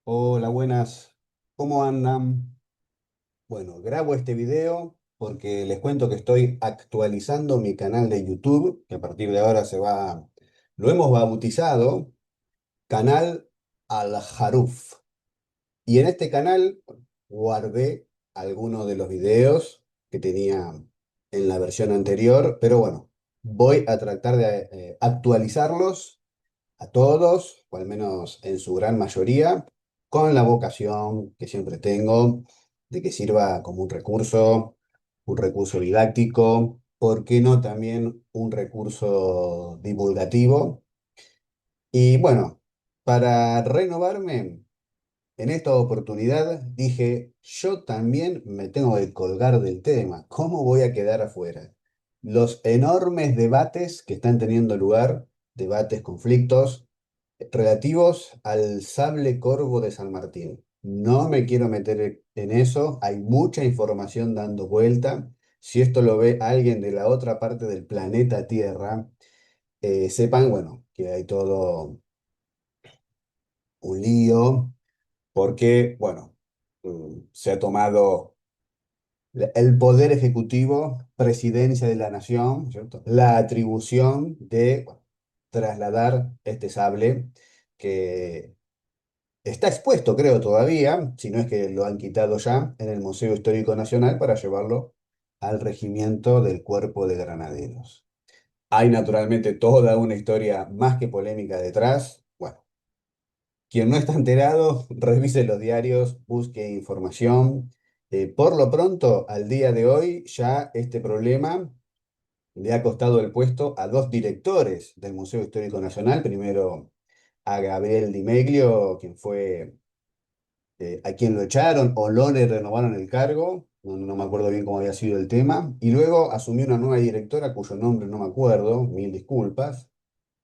Hola, buenas. ¿Cómo andan? Bueno, grabo este video porque les cuento que estoy actualizando mi canal de YouTube, que a partir de ahora lo hemos bautizado Canal Al Haruf. Y en este canal guardé algunos de los videos que tenía en la versión anterior, pero bueno, voy a tratar de actualizarlos a todos, o al menos en su gran mayoría, con la vocación que siempre tengo de que sirva como un recurso didáctico, ¿por qué no también un recurso divulgativo? Y bueno, para renovarme, en esta oportunidad dije, yo también me tengo que colgar del tema, ¿cómo voy a quedar afuera? Los enormes debates que están teniendo lugar, debates, conflictos relativos al sable corvo de San Martín. No me quiero meter en eso, hay mucha información dando vuelta. Si esto lo ve alguien de la otra parte del planeta Tierra, sepan, bueno, que hay todo un lío, porque, bueno, se ha tomado el poder ejecutivo, presidencia de la nación, ¿cierto? La atribución de bueno, trasladar este sable que está expuesto, creo, todavía, si no es que lo han quitado ya, en el Museo Histórico Nacional para llevarlo al regimiento del Cuerpo de Granaderos. Hay naturalmente toda una historia más que polémica detrás. Bueno, quien no está enterado, revise los diarios, busque información. Por lo pronto, al día de hoy, ya este problema le ha costado el puesto a dos directores del Museo Histórico Nacional. Primero a Gabriel Di Meglio, quien fue a quien lo echaron o no le renovaron el cargo, no me acuerdo bien cómo había sido el tema, y luego asumió una nueva directora cuyo nombre no me acuerdo, mil disculpas,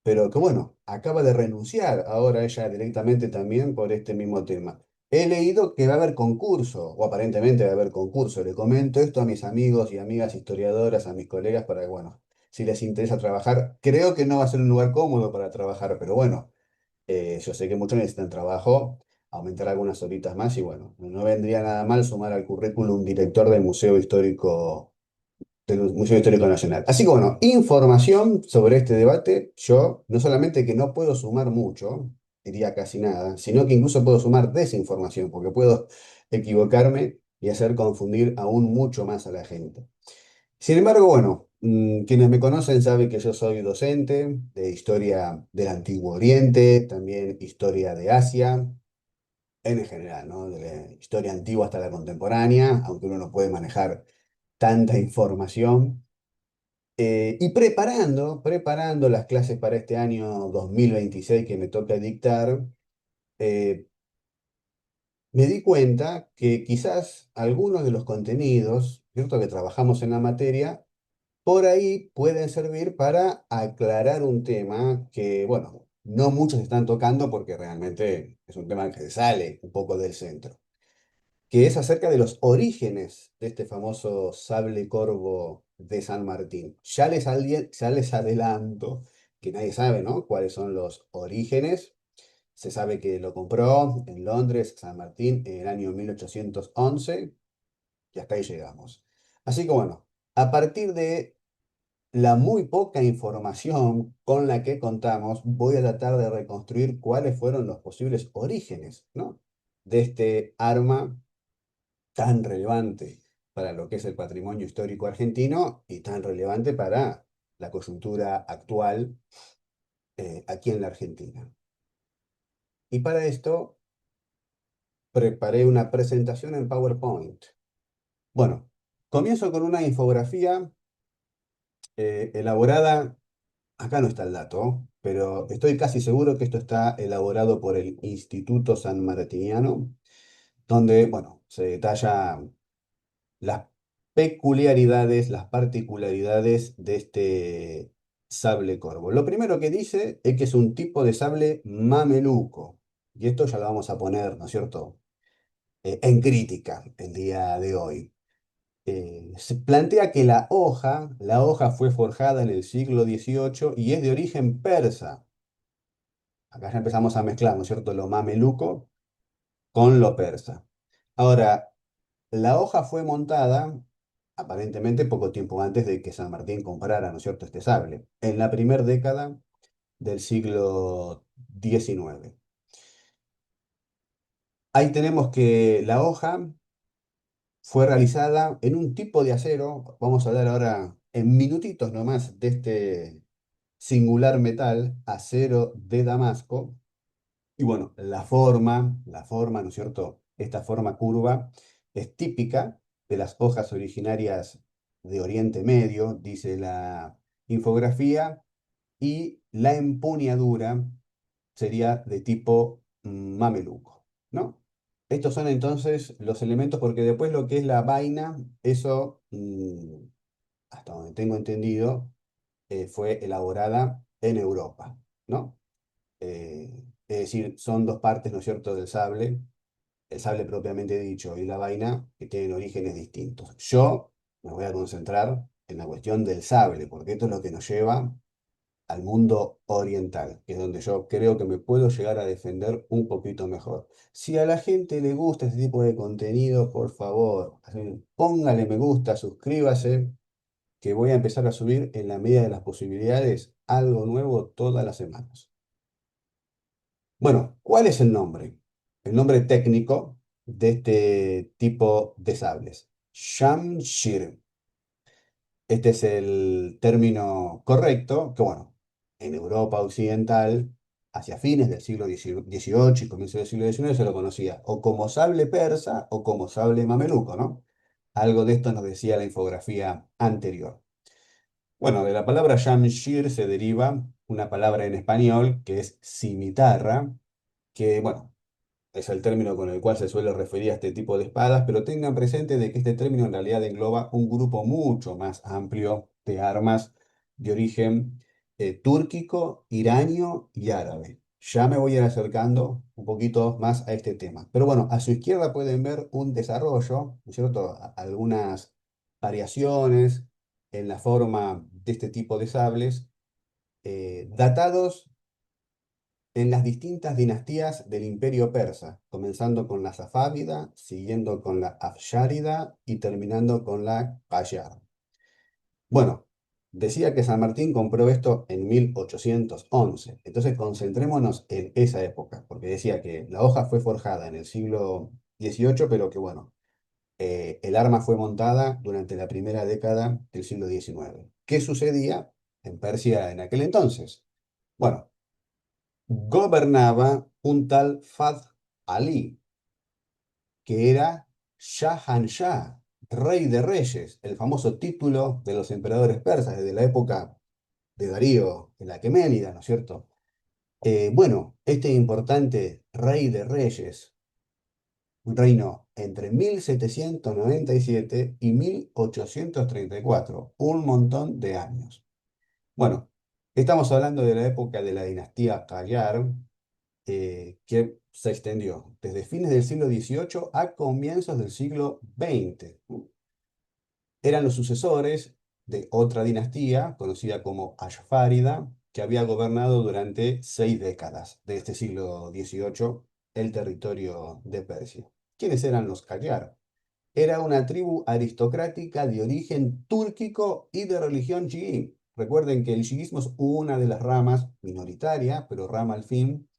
pero que bueno, acaba de renunciar ahora ella directamente también por este mismo tema. He leído que va a haber concurso, o aparentemente va a haber concurso. Le comento esto a mis amigos y amigas historiadoras, a mis colegas, para que, bueno, si les interesa trabajar, creo que no va a ser un lugar cómodo para trabajar, pero bueno, yo sé que muchos necesitan trabajo, aumentar algunas horitas más y bueno, no vendría nada mal sumar al currículum director del Museo Histórico Nacional. Así que bueno, información sobre este debate, yo no solamente que no puedo sumar mucho, diría casi nada, sino que incluso puedo sumar desinformación, porque puedo equivocarme y hacer confundir aún mucho más a la gente. Sin embargo, bueno, quienes me conocen saben que yo soy docente de historia del Antiguo Oriente, también historia de Asia, en general, ¿no? De la historia antigua hasta la contemporánea, aunque uno no puede manejar tanta información. Y preparando las clases para este año 2026 que me toca dictar, eh, me di cuenta que quizás algunos de los contenidos, ¿cierto? Que trabajamos en la materia, por ahí pueden servir para aclarar un tema que, bueno, no muchos están tocando porque realmente es un tema que sale un poco del centro, que es acerca de los orígenes de este famoso sable corvo de San Martín. Ya les adelanto que nadie sabe, ¿no? Cuáles son los orígenes. Se sabe que lo compró en Londres San Martín en el año 1811 y hasta ahí llegamos. Así que bueno, a partir de la muy poca información con la que contamos, voy a tratar de reconstruir cuáles fueron los posibles orígenes, ¿no? De este arma tan relevante para lo que es el patrimonio histórico argentino y tan relevante para la coyuntura actual aquí en la Argentina. Y para esto preparé una presentación en PowerPoint. Bueno, comienzo con una infografía elaborada. Acá no está el dato, pero estoy casi seguro que esto está elaborado por el Instituto San Martiniano, donde, bueno, se detalla las peculiaridades, las particularidades de este sable corvo. Lo primero que dice es que es un tipo de sable mameluco, y esto ya lo vamos a poner, ¿no es cierto?, en crítica el día de hoy. Se plantea que la hoja fue forjada en el siglo XVIII y es de origen persa. Acá ya empezamos a mezclar, ¿no es cierto?, lo mameluco. con lo persa. Ahora, la hoja fue montada aparentemente poco tiempo antes de que San Martín comprara, ¿no es cierto?, este sable, en la primera década del siglo XIX. Ahí tenemos que la hoja fue realizada en un tipo de acero, vamos a hablar ahora en minutitos nomás de este singular metal, acero de Damasco. Y bueno, la forma, ¿no es cierto? Esta forma curva es típica de las hojas originarias de Oriente Medio, dice la infografía, y la empuñadura sería de tipo mameluco, ¿no? Estos son entonces los elementos, porque después lo que es la vaina, eso, hasta donde tengo entendido, fue elaborada en Europa, ¿no? Es decir, son dos partes, ¿no es cierto?, del sable, el sable propiamente dicho y la vaina, que tienen orígenes distintos. Yo me voy a concentrar en la cuestión del sable, porque esto es lo que nos lleva al mundo oriental, que es donde yo creo que me puedo llegar a defender un poquito mejor. Si a la gente le gusta este tipo de contenido, por favor, póngale me gusta, suscríbase, que voy a empezar a subir en la medida de las posibilidades algo nuevo todas las semanas. Bueno, ¿cuál es el nombre? El nombre técnico de este tipo de sables. Shamshir. Este es el término correcto, que bueno, en Europa occidental, hacia fines del siglo XVIII y comienzo del siglo XIX se lo conocía o como sable persa o como sable mameluco, ¿no? Algo de esto nos decía la infografía anterior. Bueno, de la palabra Shamshir se deriva una palabra en español que es cimitarra, que bueno, es el término con el cual se suele referir a este tipo de espadas, pero tengan presente de que este término en realidad engloba un grupo mucho más amplio de armas de origen túrquico, iranio y árabe. Ya me voy a ir acercando un poquito más a este tema. Pero bueno, a su izquierda pueden ver un desarrollo, ¿no es cierto? Algunas variaciones en la forma de este tipo de sables, datados en las distintas dinastías del Imperio Persa, comenzando con la Safávida, siguiendo con la Afshárida y terminando con la Qajar. Bueno, decía que San Martín compró esto en 1811, entonces concentrémonos en esa época, porque decía que la hoja fue forjada en el siglo XVIII, pero que bueno, el arma fue montada durante la primera década del siglo XIX. ¿Qué sucedía en Persia en aquel entonces? Bueno, gobernaba un tal Fadh Ali, que era Shahanshah, rey de reyes, el famoso título de los emperadores persas desde la época de Darío, de la Aqueménida, ¿no es cierto? Bueno, este importante rey de reyes reinó entre 1797 y 1834, un montón de años. Bueno, estamos hablando de la época de la dinastía Qajar, que se extendió desde fines del siglo XVIII a comienzos del siglo XX. Eran los sucesores de otra dinastía conocida como Ashfárida, que había gobernado durante 6 décadas de este siglo XVIII el territorio de Persia. ¿Quiénes eran los Qajar? Era una tribu aristocrática de origen túrquico y de religión chií. Recuerden que el chiismo es una de las ramas minoritaria, pero rama al fin,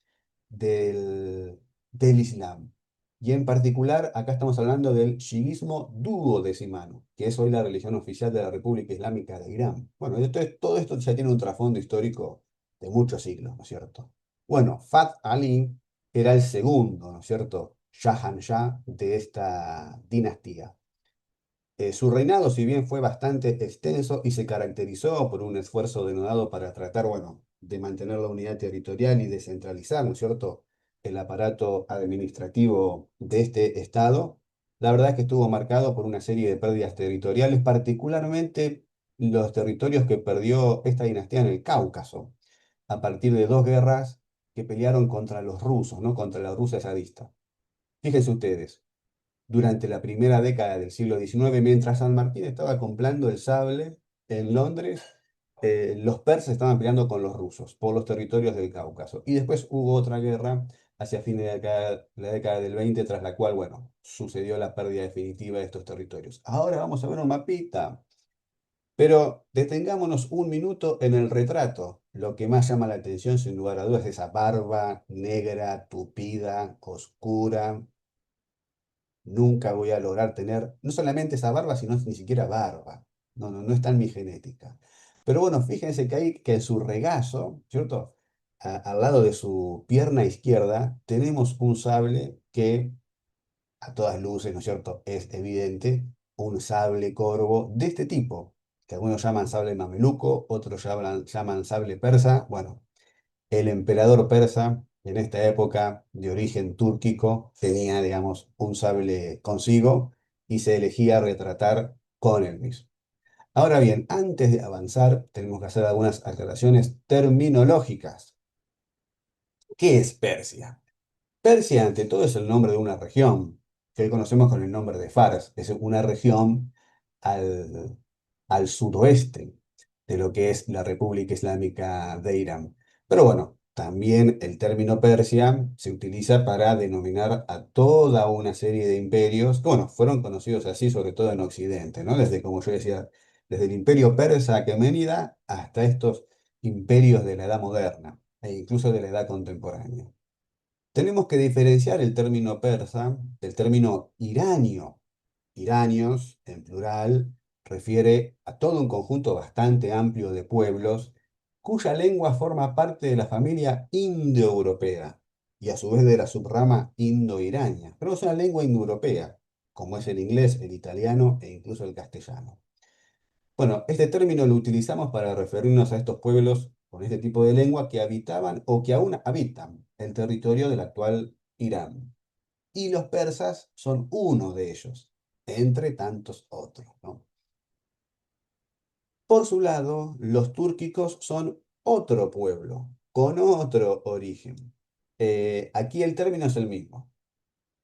del Islam. Y en particular, acá estamos hablando del chiismo duodecimano, que es hoy la religión oficial de la República Islámica de Irán. Bueno, entonces todo esto ya tiene un trasfondo histórico de muchos siglos, ¿no es cierto? Bueno, Fath Ali era el segundo, ¿no es cierto?, Shahanshah de esta dinastía. Su reinado, si bien fue bastante extenso y se caracterizó por un esfuerzo denodado para tratar, bueno, de mantener la unidad territorial y descentralizar, ¿no es cierto?, el aparato administrativo de este estado, la verdad es que estuvo marcado por una serie de pérdidas territoriales, particularmente los territorios que perdió esta dinastía en el Cáucaso, a partir de dos guerras que pelearon contra los rusos, ¿no?, contra la Rusia zarista. Fíjense ustedes, durante la primera década del siglo XIX, mientras San Martín estaba comprando el sable en Londres, los persas estaban peleando con los rusos por los territorios del Cáucaso. Y después hubo otra guerra hacia fines de la década del 20, tras la cual, bueno, sucedió la pérdida definitiva de estos territorios. Ahora vamos a ver un mapita, pero detengámonos un minuto en el retrato. Lo que más llama la atención, sin lugar a dudas, es esa barba negra, tupida, oscura. Nunca voy a lograr tener no solamente esa barba, sino ni siquiera barba. No, no, no está en mi genética. Pero bueno, fíjense que hay que en su regazo, ¿cierto? Al lado de su pierna izquierda tenemos un sable que a todas luces, ¿no es cierto? Es evidente, un sable corvo de este tipo, que algunos llaman sable mameluco, otros llaman sable persa. Bueno, el emperador persa, en esta época de origen túrquico, tenía, digamos, un sable consigo y se elegía retratar con él mismo. Ahora bien, antes de avanzar, tenemos que hacer algunas aclaraciones terminológicas. ¿Qué es Persia? Persia, ante todo, es el nombre de una región, que hoy conocemos con el nombre de Fars. Es una región al, al sudoeste de lo que es la República Islámica de Irán. Pero bueno, también el término Persia se utiliza para denominar a toda una serie de imperios que, bueno, fueron conocidos así, sobre todo en Occidente, ¿no? Desde, como yo decía, desde el imperio persa aqueménida hasta estos imperios de la Edad Moderna e incluso de la Edad Contemporánea. Tenemos que diferenciar el término persa del término iranio. Iranios, en plural, refiere a todo un conjunto bastante amplio de pueblos cuya lengua forma parte de la familia indoeuropea y a su vez de la subrama indo-iraña, pero es una lengua indoeuropea, como es el inglés, el italiano e incluso el castellano. Bueno, este término lo utilizamos para referirnos a estos pueblos con este tipo de lengua que habitaban o que aún habitan el territorio del actual Irán. Y los persas son uno de ellos, entre tantos otros, ¿no? Por su lado, los túrquicos son otro pueblo, con otro origen. Aquí el término es el mismo.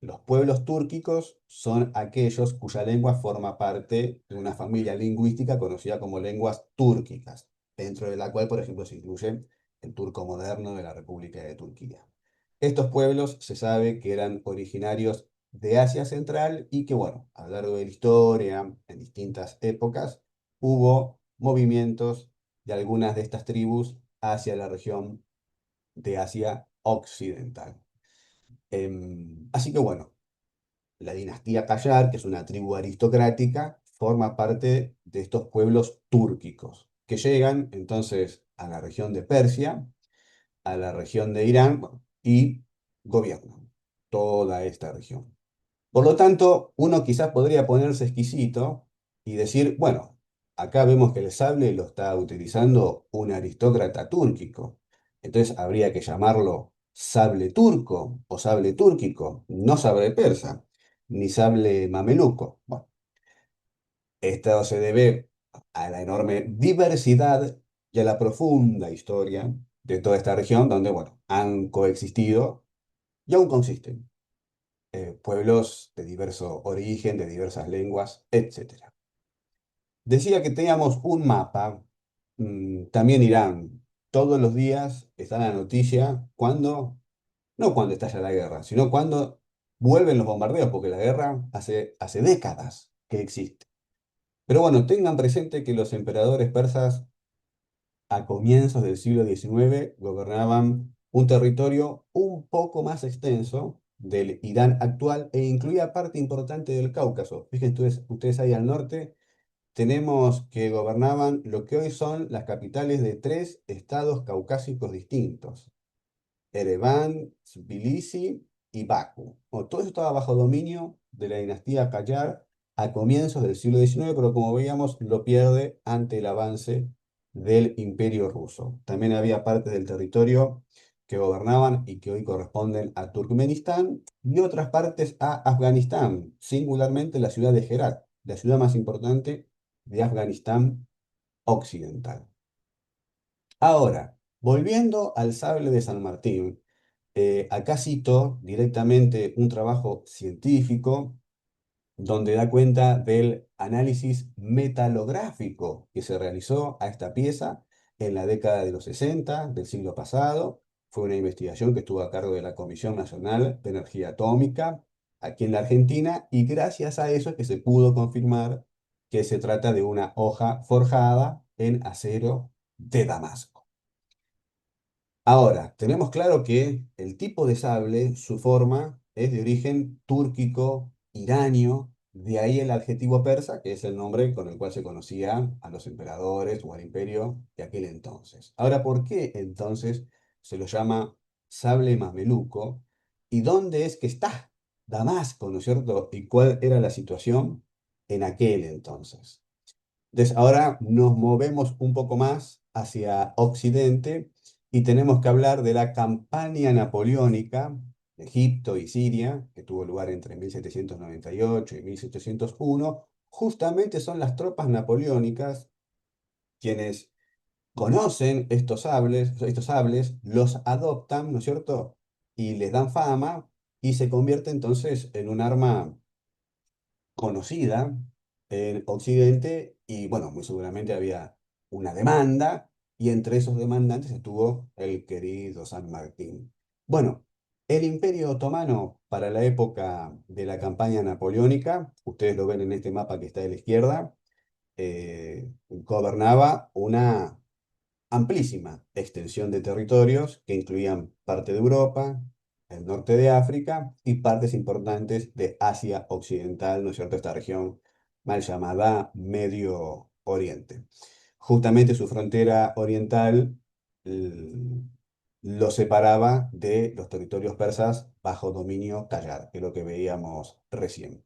Los pueblos túrquicos son aquellos cuya lengua forma parte de una familia lingüística conocida como lenguas túrquicas, dentro de la cual, por ejemplo, se incluye el turco moderno de la República de Turquía. Estos pueblos se sabe que eran originarios de Asia Central y que, bueno, a lo largo de la historia, en distintas épocas, hubo movimientos de algunas de estas tribus hacia la región de Asia Occidental. Así que bueno, la dinastía Kayar, que es una tribu aristocrática, forma parte de estos pueblos túrquicos, que llegan entonces a la región de Persia, a la región de Irán, bueno, y gobiernan toda esta región. Por lo tanto, uno quizás podría ponerse exquisito y decir, bueno, acá vemos que el sable lo está utilizando un aristócrata túrquico, entonces habría que llamarlo sable turco o sable túrquico, no sable persa, ni sable mameluco. Bueno, esto se debe a la enorme diversidad y a la profunda historia de toda esta región, donde, bueno, han coexistido y aún coexisten pueblos de diverso origen, de diversas lenguas, etcétera. Decía que teníamos un mapa, también Irán. Todos los días está en la noticia cuando, no cuando estalla la guerra, sino cuando vuelven los bombardeos, porque la guerra hace décadas que existe. Pero bueno, tengan presente que los emperadores persas a comienzos del siglo XIX gobernaban un territorio un poco más extenso del Irán actual e incluía parte importante del Cáucaso. Fíjense ustedes ahí al norte, tenemos que gobernaban lo que hoy son las capitales de tres estados caucásicos distintos. Ereván, Tbilisi y Bakú. Bueno, todo eso estaba bajo dominio de la dinastía Qajar a comienzos del siglo XIX, pero como veíamos lo pierde ante el avance del Imperio Ruso. También había partes del territorio que gobernaban y que hoy corresponden a Turkmenistán y otras partes a Afganistán, singularmente la ciudad de Herat, la ciudad más importante de Afganistán occidental. Ahora, volviendo al sable de San Martín, acá cito directamente un trabajo científico donde da cuenta del análisis metalográfico que se realizó a esta pieza en la década de los 60 del siglo pasado. fue una investigación que estuvo a cargo de la Comisión Nacional de Energía Atómica aquí en la Argentina y gracias a eso es que se pudo confirmar que se trata de una hoja forjada en acero de Damasco. Ahora, tenemos claro que el tipo de sable, su forma, es de origen túrquico, iranio, de ahí el adjetivo persa, que es el nombre con el cual se conocía a los emperadores o al imperio de aquel entonces. Ahora, ¿por qué entonces se lo llama sable mameluco? ¿Y dónde es que está Damasco, ¿no es cierto? ¿Y cuál era la situación en aquel entonces? Entonces, ahora nos movemos un poco más hacia Occidente y tenemos que hablar de la campaña napoleónica de Egipto y Siria, que tuvo lugar entre 1798 y 1701. Justamente son las tropas napoleónicas quienes conocen estos sables, los adoptan, ¿no es cierto? Y les dan fama y se convierte entonces en un arma conocida en Occidente y bueno, muy seguramente había una demanda y entre esos demandantes estuvo el querido San Martín. Bueno, el Imperio Otomano para la época de la campaña napoleónica, ustedes lo ven en este mapa que está a la izquierda, gobernaba una amplísima extensión de territorios que incluían parte de Europa, el norte de África y partes importantes de Asia Occidental, ¿no es cierto? Esta región mal llamada Medio Oriente. Justamente su frontera oriental l- lo separaba de los territorios persas bajo dominio Qajar, que es lo que veíamos recién.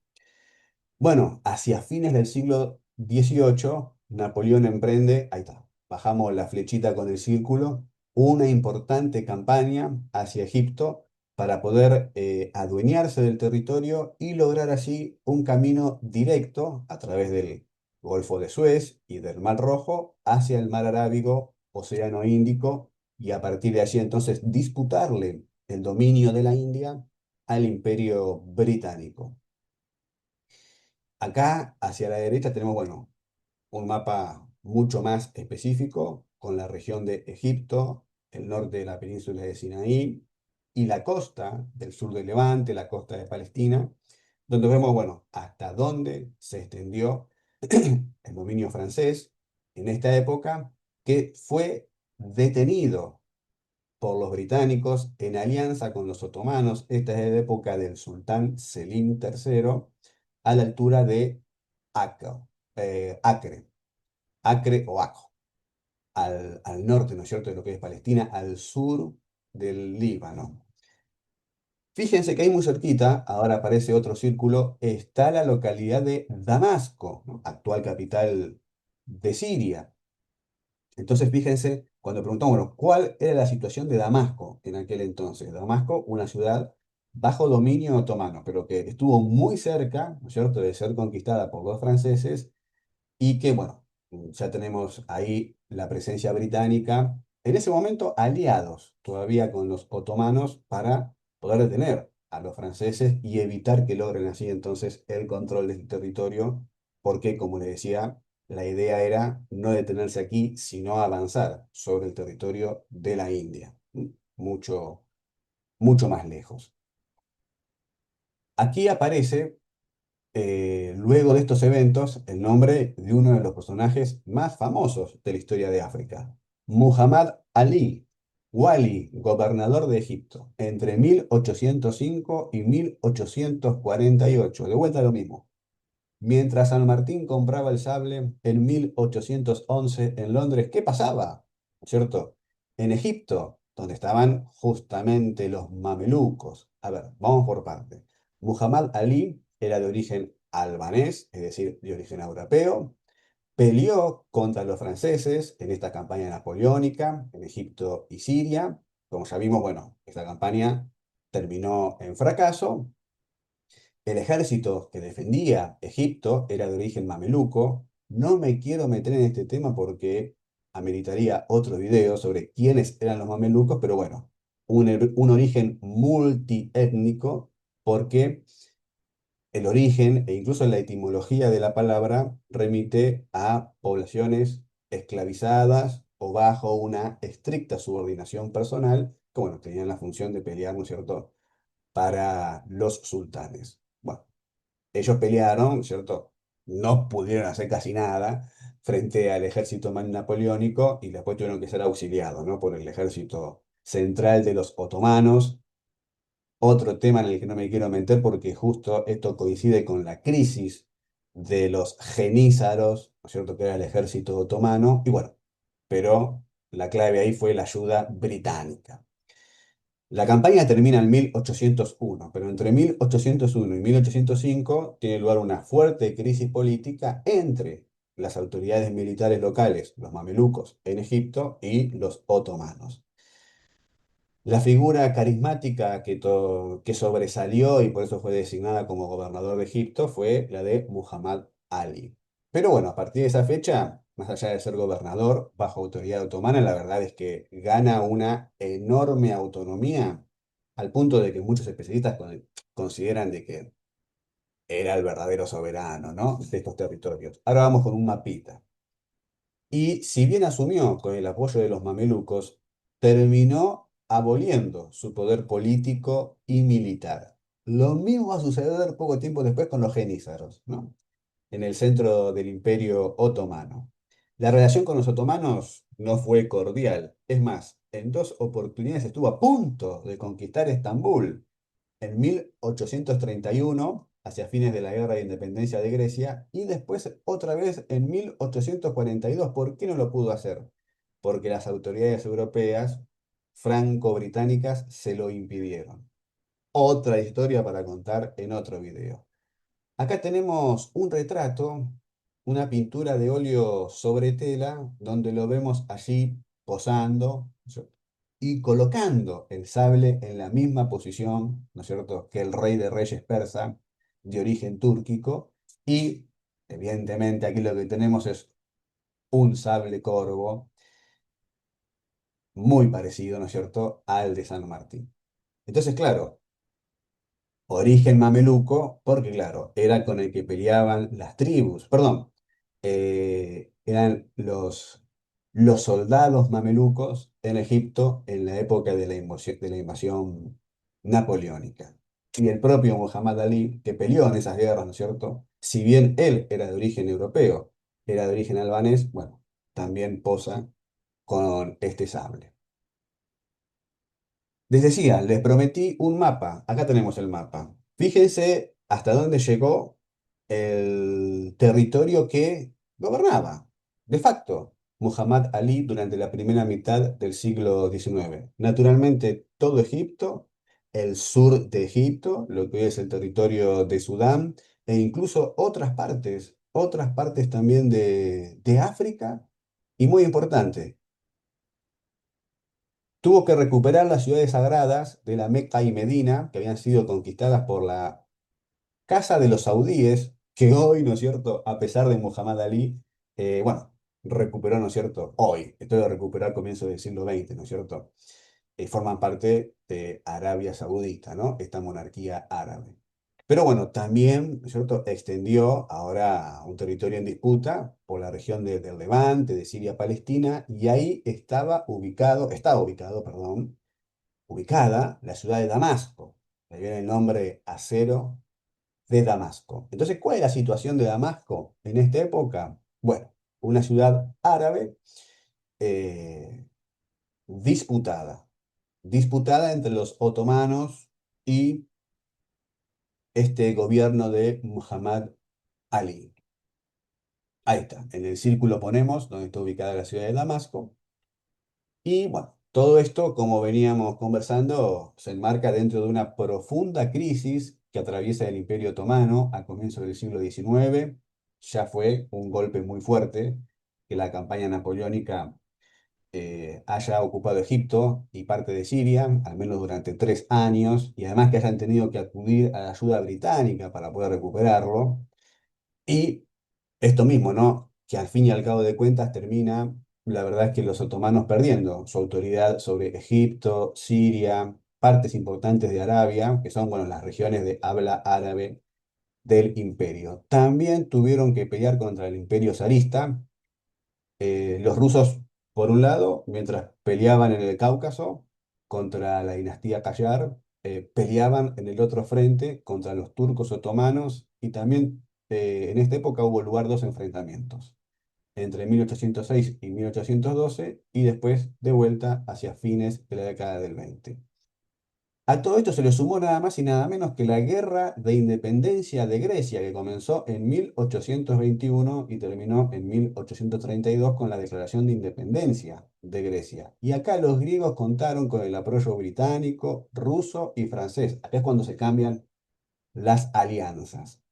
Bueno, hacia fines del siglo XVIII, Napoleón emprende, ahí está, bajamos la flechita con el círculo, una importante campaña hacia Egipto para poder adueñarse del territorio y lograr así un camino directo a través del Golfo de Suez y del Mar Rojo hacia el Mar Arábigo, Océano Índico, y a partir de allí entonces disputarle el dominio de la India al Imperio Británico. Acá, hacia la derecha, tenemos, bueno, un mapa mucho más específico con la región de Egipto, el norte de la península de Sinaí y la costa del sur de Levante, la costa de Palestina, donde vemos, bueno, hasta dónde se extendió el dominio francés en esta época, que fue detenido por los británicos en alianza con los otomanos. Esta es la época del sultán Selim III, a la altura de Acre, Acre, Acre o Aco, al norte, ¿no es cierto?, de lo que es Palestina, al sur del Líbano. Fíjense que ahí muy cerquita, ahora aparece otro círculo, está la localidad de Damasco, ¿no?, actual capital de Siria. Entonces, fíjense, cuando preguntamos, bueno, ¿cuál era la situación de Damasco en aquel entonces? Damasco, una ciudad bajo dominio otomano, pero que estuvo muy cerca, ¿no es cierto?, de ser conquistada por los franceses y que, bueno, ya tenemos ahí la presencia británica, en ese momento aliados todavía con los otomanos para poder detener a los franceses y evitar que logren así entonces el control del territorio, porque, como les decía, la idea era no detenerse aquí, sino avanzar sobre el territorio de la India, mucho, mucho más lejos. Aquí aparece luego de estos eventos, el nombre de uno de los personajes más famosos de la historia de África, Muhammad Ali, Wali, gobernador de Egipto, entre 1805 y 1848. De vuelta a lo mismo. Mientras San Martín compraba el sable en 1811 en Londres, ¿qué pasaba? ¿Cierto? En Egipto, donde estaban justamente los mamelucos. A ver, vamos por partes. Muhammad Ali era de origen albanés, es decir, de origen europeo. Peleó contra los franceses en esta campaña napoleónica en Egipto y Siria. Como ya vimos, bueno, esta campaña terminó en fracaso. El ejército que defendía Egipto era de origen mameluco. No me quiero meter en este tema porque ameritaría otro video sobre quiénes eran los mamelucos, pero bueno, un origen multiétnico porque el origen e incluso la etimología de la palabra remite a poblaciones esclavizadas o bajo una estricta subordinación personal, que, bueno, tenían la función de pelear, ¿no es cierto?, para los sultanes. Bueno, ellos pelearon, ¿cierto? No pudieron hacer casi nada frente al ejército napoleónico y después tuvieron que ser auxiliados, ¿no? Por el ejército central de los otomanos. Otro tema en el que no me quiero meter porque justo esto coincide con la crisis de los genízaros, ¿no es cierto?, que era el ejército otomano. Y bueno, pero la clave ahí fue la ayuda británica. La campaña termina en 1801, pero entre 1801 y 1805 tiene lugar una fuerte crisis política entre las autoridades militares locales, los mamelucos en Egipto, y los otomanos. La figura carismática que sobresalió y por eso fue designada como gobernador de Egipto fue la de Muhammad Ali. Pero bueno, a partir de esa fecha, más allá de ser gobernador bajo autoridad otomana, la verdad es que gana una enorme autonomía al punto de que muchos especialistas consideran de que era el verdadero soberano, ¿no?, de estos territorios. Ahora vamos con un mapita. Y si bien asumió con el apoyo de los mamelucos, terminó aboliendo su poder político y militar. Lo mismo va a suceder poco tiempo después con los genízaros, ¿no?, en el centro del Imperio Otomano. La relación con los otomanos no fue cordial. Es más, en dos oportunidades estuvo a punto de conquistar Estambul en 1831, hacia fines de la Guerra de Independencia de Grecia, y después otra vez en 1842. ¿Por qué no lo pudo hacer? Porque las autoridades europeas franco-británicas se lo impidieron. Otra historia para contar en otro video. Acá tenemos un retrato, una pintura de óleo sobre tela, donde lo vemos allí posando y colocando el sable en la misma posición, ¿no es cierto?, que el rey de reyes persa de origen túrquico. Y evidentemente aquí lo que tenemos es un sable corvo muy parecido, ¿no es cierto?, al de San Martín. Entonces, claro, origen mameluco, porque claro, era con el que peleaban las tribus, perdón, eran los soldados mamelucos en Egipto en la época de la invasión napoleónica. Y el propio Muhammad Ali, que peleó en esas guerras, ¿no es cierto? Si bien él era de origen europeo, era de origen albanés, bueno, también posa con este sable. Les decía, les prometí un mapa. Acá tenemos el mapa. Fíjense hasta dónde llegó el territorio que gobernaba, de facto, Muhammad Ali durante la primera mitad del siglo XIX. Naturalmente, todo Egipto, el sur de Egipto, lo que hoy es el territorio de Sudán, e incluso otras partes también de África, y muy importante, tuvo que recuperar las ciudades sagradas de la Meca y Medina, que habían sido conquistadas por la Casa de los Saudíes, que hoy, ¿no es cierto?, a pesar de Muhammad Ali, bueno, recuperó, ¿no es cierto?, hoy, esto lo recuperó al comienzo del siglo XX, ¿no es cierto?, forman parte de Arabia Saudita, ¿no?, esta monarquía árabe. Pero bueno, también, ¿no es cierto?, extendió ahora un territorio en disputa por la región del Levante, de Siria-Palestina, y ahí está ubicado, perdón, ubicada la ciudad de Damasco. Le viene el nombre Acero de Damasco. Entonces, ¿cuál es la situación de Damasco en esta época? Bueno, una ciudad árabe eh, disputada, disputada entre los otomanos y este gobierno de Muhammad Ali. Ahí está, en el círculo ponemos donde está ubicada la ciudad de Damasco. Y bueno, todo esto, como veníamos conversando, se enmarca dentro de una profunda crisis que atraviesa el Imperio Otomano a comienzos del siglo XIX. Ya fue un golpe muy fuerte que la campaña napoleónica haya ocupado Egipto y parte de Siria, al menos durante 3 años, y además que hayan tenido que acudir a la ayuda británica para poder recuperarlo. Y esto mismo, ¿no?, que al fin y al cabo de cuentas termina, la verdad es que los otomanos perdiendo su autoridad sobre Egipto, Siria, partes importantes de Arabia, que son, bueno, las regiones de habla árabe del imperio. También tuvieron que pelear contra el imperio zarista, los rusos, por un lado, mientras peleaban en el Cáucaso, contra la dinastía Qajar, peleaban en el otro frente contra los turcos otomanos y también en esta época hubo lugar dos enfrentamientos, entre 1806 y 1812 y después de vuelta hacia fines de la década del 20. A todo esto se le sumó nada más y nada menos que la Guerra de Independencia de Grecia, que comenzó en 1821 y terminó en 1832 con la Declaración de Independencia de Grecia. Y acá los griegos contaron con el apoyo británico, ruso y francés. Acá es cuando se cambian las alianzas.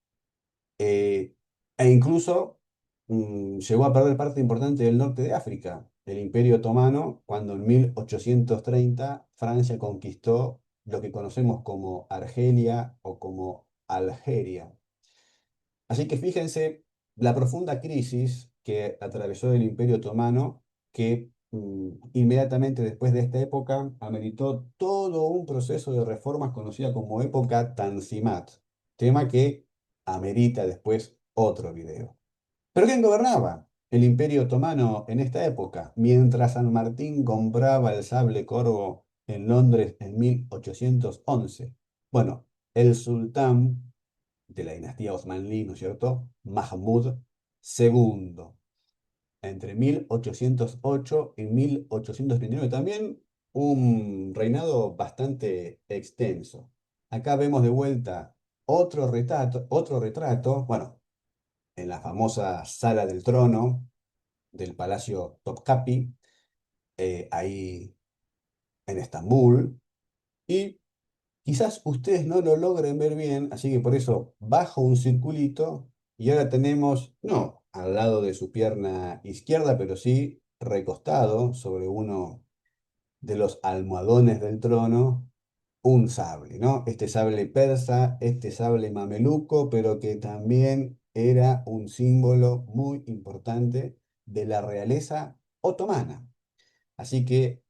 Eh, e incluso llegó a perder parte importante del norte de África, el Imperio Otomano, cuando en 1830 Francia conquistó lo que conocemos como Argelia o como Algeria. Así que fíjense la profunda crisis que atravesó el Imperio Otomano, que inmediatamente después de esta época ameritó todo un proceso de reformas conocida como época Tanzimat, tema que amerita después otro video. ¿Pero quién gobernaba el Imperio Otomano en esta época? Mientras San Martín compraba el sable corvo en Londres en 1811. Bueno, el sultán de la dinastía Osmanlí, ¿no es cierto? Mahmud II, entre 1808 y 1839. También un reinado bastante extenso. Acá vemos de vuelta otro retrato, bueno, en la famosa Sala del Trono del Palacio Topkapi, ahí en Estambul. Y quizás ustedes no lo logren ver bien, así que por eso bajo un circulito y ahora tenemos, no al lado de su pierna izquierda, pero sí recostado sobre uno de los almohadones del trono, un sable, ¿no? Este sable persa, este sable mameluco, pero que también era un símbolo muy importante de la realeza otomana. Así que,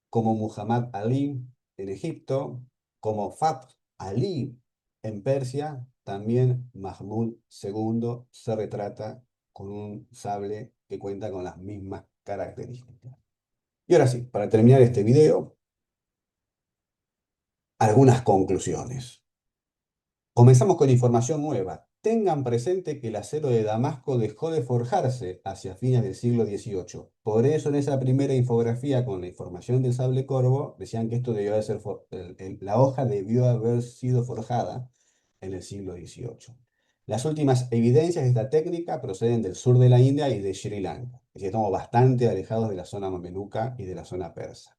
como Muhammad Ali en Egipto, como Fath Ali en Persia, también Mahmud II se retrata con un sable que cuenta con las mismas características. Y ahora sí, para terminar este video, algunas conclusiones. Comenzamos con información nueva. Tengan presente que el acero de Damasco dejó de forjarse hacia fines del siglo XVIII. Por eso en esa primera infografía con la información del sable corvo decían que esto debió de ser la hoja debió haber sido forjada en el siglo XVIII. Las últimas evidencias de esta técnica proceden del sur de la India y de Sri Lanka. Es decir, estamos bastante alejados de la zona mameluca y de la zona persa.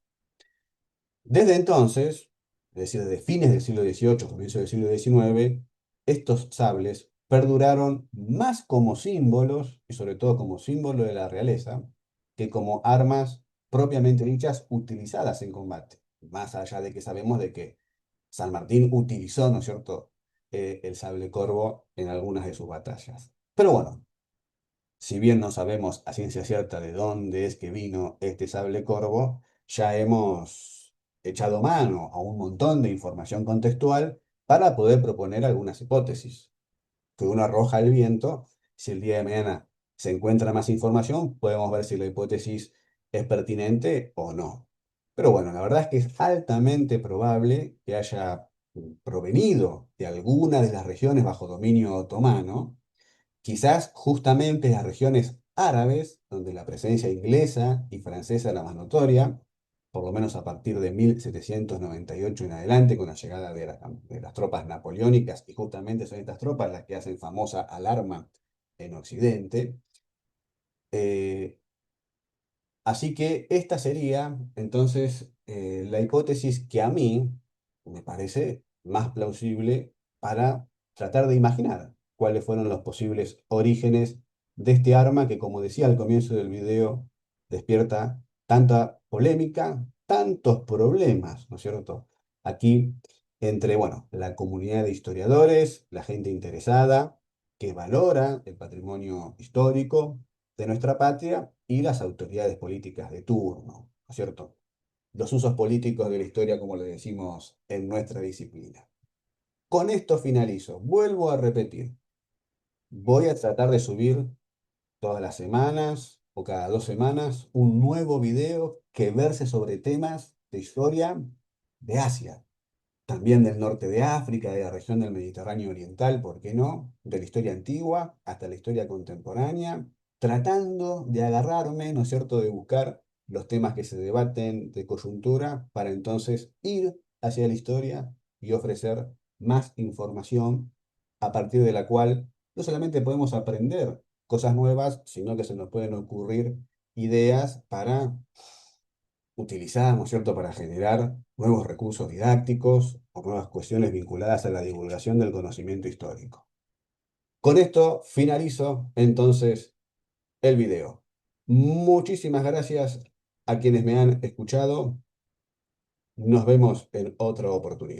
Desde entonces, es decir, desde fines del siglo XVIII, comienzo del siglo XIX, estos sables perduraron más como símbolos, y sobre todo como símbolo de la realeza, que como armas propiamente dichas utilizadas en combate. Más allá de que sabemos de que San Martín utilizó, ¿no es cierto?, el sable corvo en algunas de sus batallas. Pero bueno, si bien no sabemos a ciencia cierta de dónde es que vino este sable corvo, ya hemos echado mano a un montón de información contextual para poder proponer algunas hipótesis que uno arroja al viento. Si el día de mañana se encuentra más información, podemos ver si la hipótesis es pertinente o no. Pero bueno, la verdad es que es altamente probable que haya provenido de alguna de las regiones bajo dominio otomano. Quizás justamente las regiones árabes, donde la presencia inglesa y francesa era más notoria, por lo menos a partir de 1798 en adelante, con la llegada de las tropas napoleónicas, y justamente son estas tropas las que hacen famosa alarma en Occidente. Eh, Así que esta sería entonces la hipótesis que a mí me parece más plausible para tratar de imaginar cuáles fueron los posibles orígenes de este arma que, como decía al comienzo del video, despierta tanta polémica, tantos problemas, ¿no es cierto? Aquí entre, bueno, la comunidad de historiadores, la gente interesada que valora el patrimonio histórico de nuestra patria y las autoridades políticas de turno, ¿no es cierto? Los usos políticos de la historia, como le decimos en nuestra disciplina. Con esto finalizo. Vuelvo a repetir. Voy a tratar de subir todas las semanas o cada 2 semanas un nuevo video que verse sobre temas de historia de Asia, también del norte de África, de la región del Mediterráneo Oriental, ¿por qué no? De la historia antigua hasta la historia contemporánea, tratando de agarrarme, ¿no es cierto?, de buscar los temas que se debaten de coyuntura para entonces ir hacia la historia y ofrecer más información a partir de la cual no solamente podemos aprender cosas nuevas, sino que se nos pueden ocurrir ideas para utilizar, ¿no es cierto?, para generar nuevos recursos didácticos o nuevas cuestiones vinculadas a la divulgación del conocimiento histórico. Con esto finalizo entonces el video. Muchísimas gracias a quienes me han escuchado. Nos vemos en otra oportunidad.